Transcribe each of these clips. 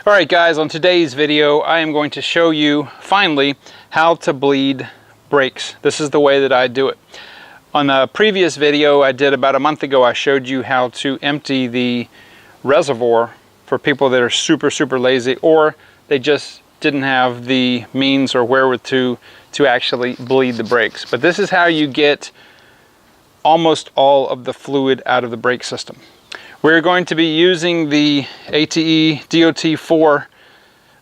Alright guys, on today's video I am going to show you finally how to bleed brakes. This is the way that I do it. On the previous video I did about a month ago, I showed you how to empty the reservoir for people that are super lazy, or they just didn't have the means or wherewithal to actually bleed the brakes. But this is how you get almost all of the fluid out of the brake system. We're going to be using the ATE DOT4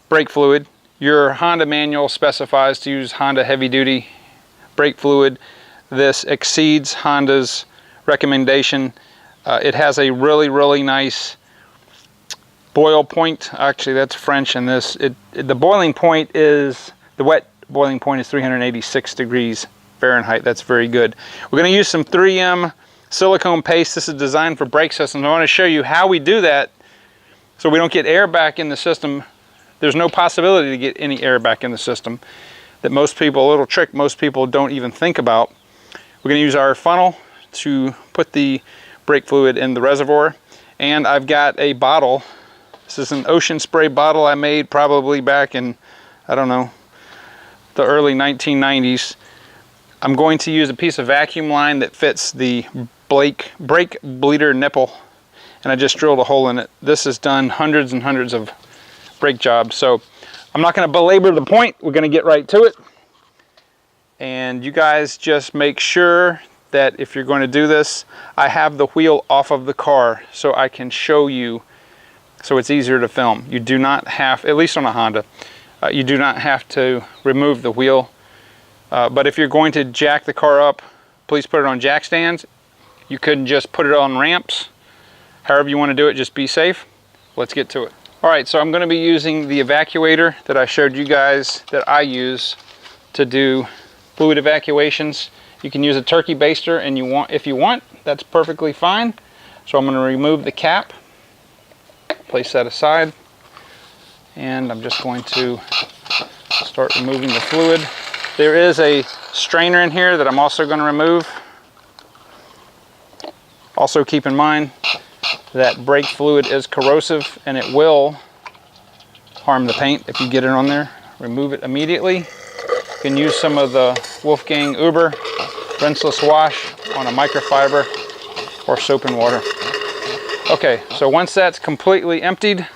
brake fluid. Your Honda manual specifies to use Honda heavy duty brake fluid. This exceeds Honda's recommendation. It has a really nice boil point. Actually, that's French, and the boiling point is, the wet boiling point is 386 degrees Fahrenheit. That's very good. We're going to use some 3M silicone paste. This is designed for brake systems. I want to show you how we do that so we don't get air back in the system. There's no possibility to get any air back in the system. That most people, a little trick most people don't even think about. We're going to use our funnel to put the brake fluid in the reservoir, and I've got a bottle. This is an ocean spray bottle I made probably back in, I don't know, the early 1990s. I'm going to use a piece of vacuum line that fits the brake bleeder nipple, and I just drilled a hole in it. This has done hundreds and hundreds of brake jobs, so I'm not going to belabor the point. We're going to get right to it. And you guys just make sure that if you're going to do this, I have the wheel off of the car so I can show you, so it's easier to film. You do not have, at least on a Honda, you do not have to remove the wheel. But if you're going to jack the car up, please put it on jack stands. You couldn't just put it on ramps. However you want to do it, just be safe. Let's get to it. Alright, so I'm going to be using the evacuator that I showed you guys that I use to do fluid evacuations. You can use a turkey baster, and if you want, that's perfectly fine. So I'm going to remove the cap, place that aside, and I'm just going to start removing the fluid. There is a strainer in here that I'm also going to remove. Also keep in mind that brake fluid is corrosive and it will harm the paint if you get it on there. Remove it immediately. You can use some of the Wolfgang Uber rinseless wash on a microfiber or soap and water. Okay, so once that's completely emptied,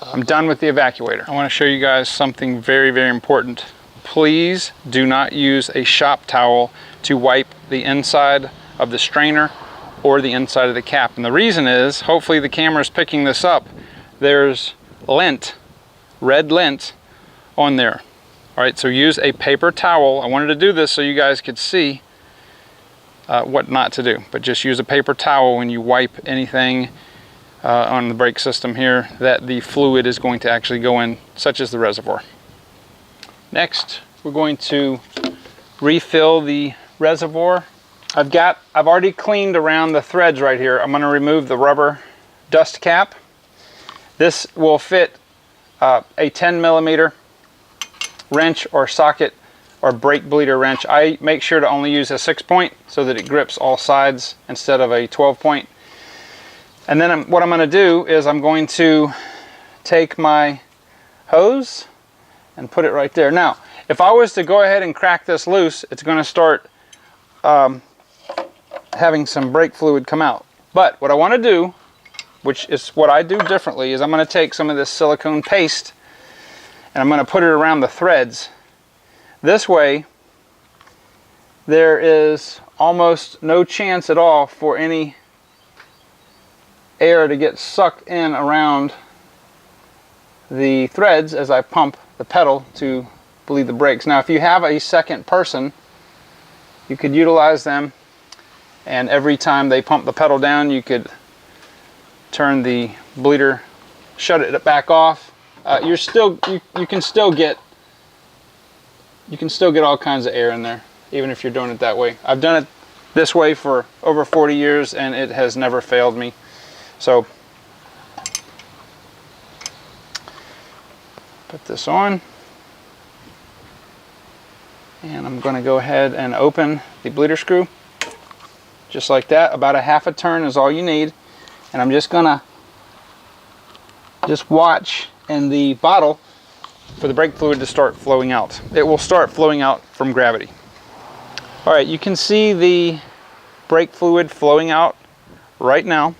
I'm done with the evacuator. I want to show you guys something very important. Please do not use a shop towel to wipe the inside of the strainer or the inside of the cap. And the reason is, hopefully the camera is picking this up, there's lint, red lint on there. All right, so use a paper towel. I wanted to do this so you guys could see what not to do, but just use a paper towel when you wipe anything on the brake system here that the fluid is going to actually go in, such as the reservoir. Next, we're going to refill the reservoir. I've already cleaned around the threads right here. I'm going to remove the rubber dust cap. This will fit a 10mm wrench or socket or brake bleeder wrench. I make sure to only use a 6-point so that it grips all sides instead of a 12-point. And then what I'm going to do is I'm going to take my hose and put it right there. Now, if I was to go ahead and crack this loose, it's going to start having some brake fluid come out. But what I want to do, which is what I do differently, is I'm going to take some of this silicone paste and I'm going to put it around the threads. This way, there is almost no chance at all for any air to get sucked in around the threads as I pump the pedal to bleed the brakes. Now, if you have a second person, you could utilize them, and every time they pump the pedal down, you could turn the bleeder, shut it back off. You can still get all kinds of air in there, even if you're doing it that way. I've done it this way for over 40 years, and it has never failed me. So put this on, and I'm going to go ahead and open the bleeder screw just like that. About a 1/2 turn is all you need, and I'm just going to watch and the bottle for the brake fluid to start flowing out. It will start flowing out from gravity. All right, you can see the brake fluid flowing out right now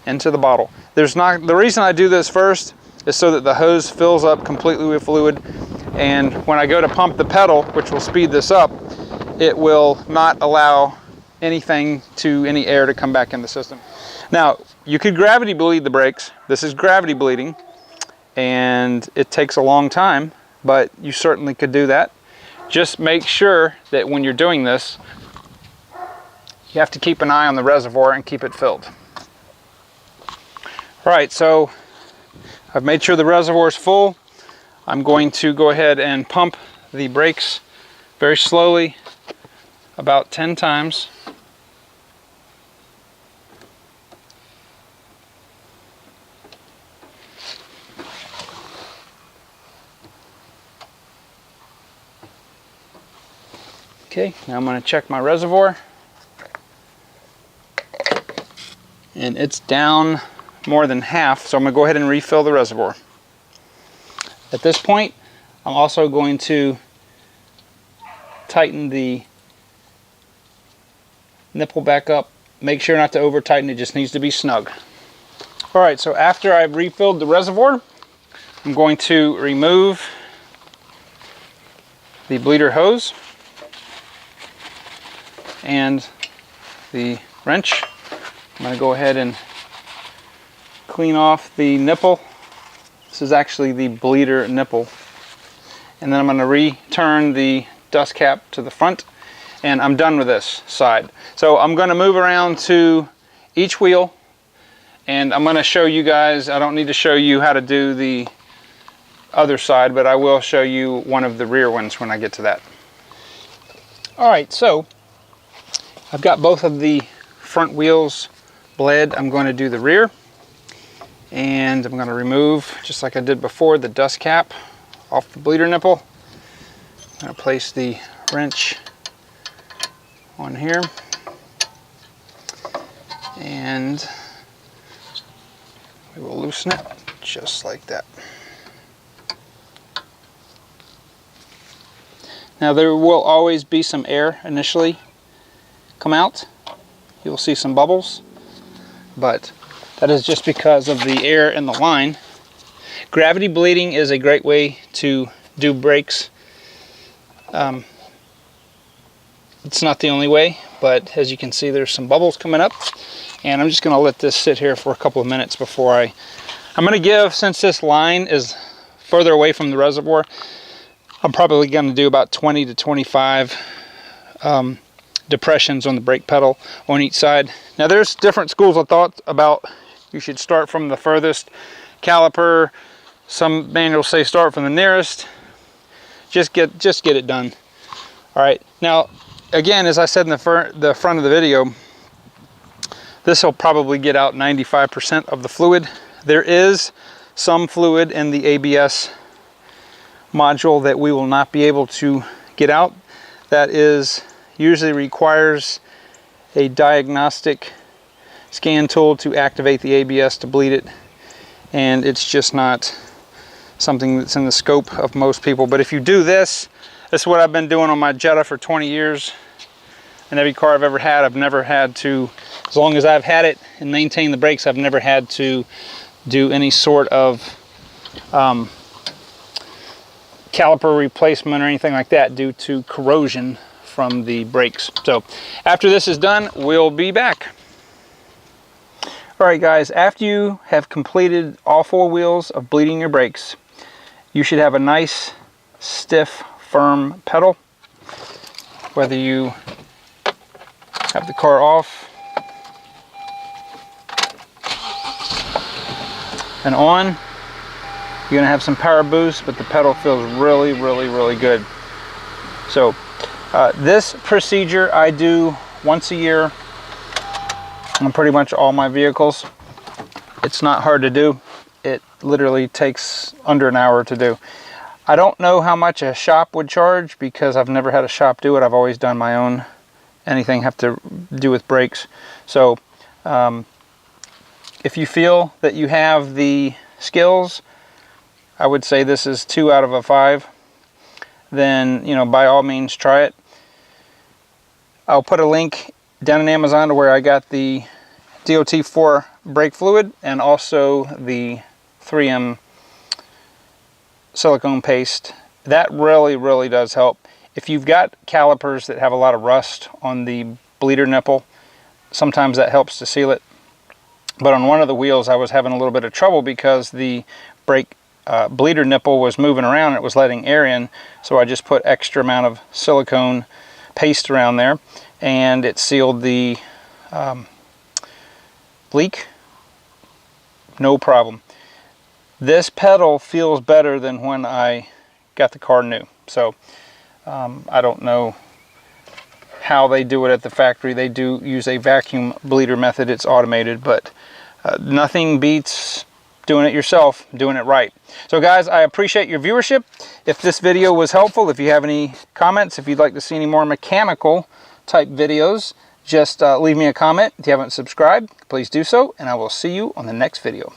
into the bottle. The reason I do this first is so that the hose fills up completely with fluid, and when I go to pump the pedal, which will speed this up, it will not allow any air to come back in the system. Now, you could gravity bleed the brakes. This is gravity bleeding, and it takes a long time, but you certainly could do that. Just make sure that when you're doing this, you have to keep an eye on the reservoir and keep it filled. All right, so I've made sure the reservoir is full. I'm going to go ahead and pump the brakes very slowly, about 10 times. Okay, now I'm going to check my reservoir, and it's down more than half, so I'm going to go ahead and refill the reservoir. At this point, I'm also going to tighten the nipple back up. Make sure not to over tighten, it just needs to be snug. Alright, so after I've refilled the reservoir, I'm going to remove the bleeder hose and the wrench. I'm going to go ahead and clean off the nipple. This is actually the bleeder nipple. And then I'm going to return the dust cap to the front, and I'm done with this side. So I'm going to move around to each wheel, and I'm going to show you guys, I don't need to show you how to do the other side, but I will show you one of the rear ones when I get to that. Alright, so I've got both of the front wheels bled. I'm going to do the rear, and I'm going to remove, just like I did before, the dust cap off the bleeder nipple. I'm going to place the wrench on here, and we will loosen it just like that. Now there will always be some air initially come out. You'll see some bubbles, but that is just because of the air in the line. Gravity bleeding is a great way to do brakes. It's not the only way, but as you can see, there's some bubbles coming up, and I'm just going to let this sit here for a couple of minutes before I'm going to give, since this line is further away from the reservoir, I'm probably going to do about 20 to 25 depressions on the brake pedal on each side. Now there's different schools of thought about you should start from the furthest caliper. Some manuals say start from the nearest. Just get it done. All right, now again, as I said in the front of the video, this will probably get out 95% of the fluid. There is some fluid in the ABS module that we will not be able to get out. That usually requires a diagnostic scan tool to activate the ABS to bleed it, and it's just not something that's in the scope of most people. But if you do this is what I've been doing on my Jetta for 20 years. And every car I've ever had, I've never had to, as long as I've had it and maintained the brakes, I've never had to do any sort of caliper replacement or anything like that due to corrosion from the brakes. So after this is done, we'll be back. All right guys, after you have completed all 4 wheels of bleeding your brakes, you should have a nice, stiff, firm pedal. Whether you have the car off and on, you're going to have some power boost, but the pedal feels really, really, really good. So this procedure I do once a year on pretty much all my vehicles. It's not hard to do. It literally takes under an hour to do. I don't know how much a shop would charge because I've never had a shop do it. I've always done my own, anything have to do with brakes. So if you feel that you have the skills, I would say this is 2 out of a 5, then, you know, by all means try it. I'll put a link down in Amazon to where I got the DOT4 brake fluid and also the 3M silicone paste. That really does help. If you've got calipers that have a lot of rust on the bleeder nipple, sometimes that helps to seal it. But on one of the wheels I was having a little bit of trouble because the brake bleeder nipple was moving around and it was letting air in, so I just put extra amount of silicone paste around there and it sealed the leak, no problem. This pedal feels better than when I got the car new. So I don't know how they do it at the factory. They do use a vacuum bleeder method. It's automated, but nothing beats doing it yourself, doing it right. So guys, I appreciate your viewership. If this video was helpful, if you have any comments, if you'd like to see any more mechanical type videos, just leave me a comment. If you haven't subscribed, please do so, and I will see you on the next video.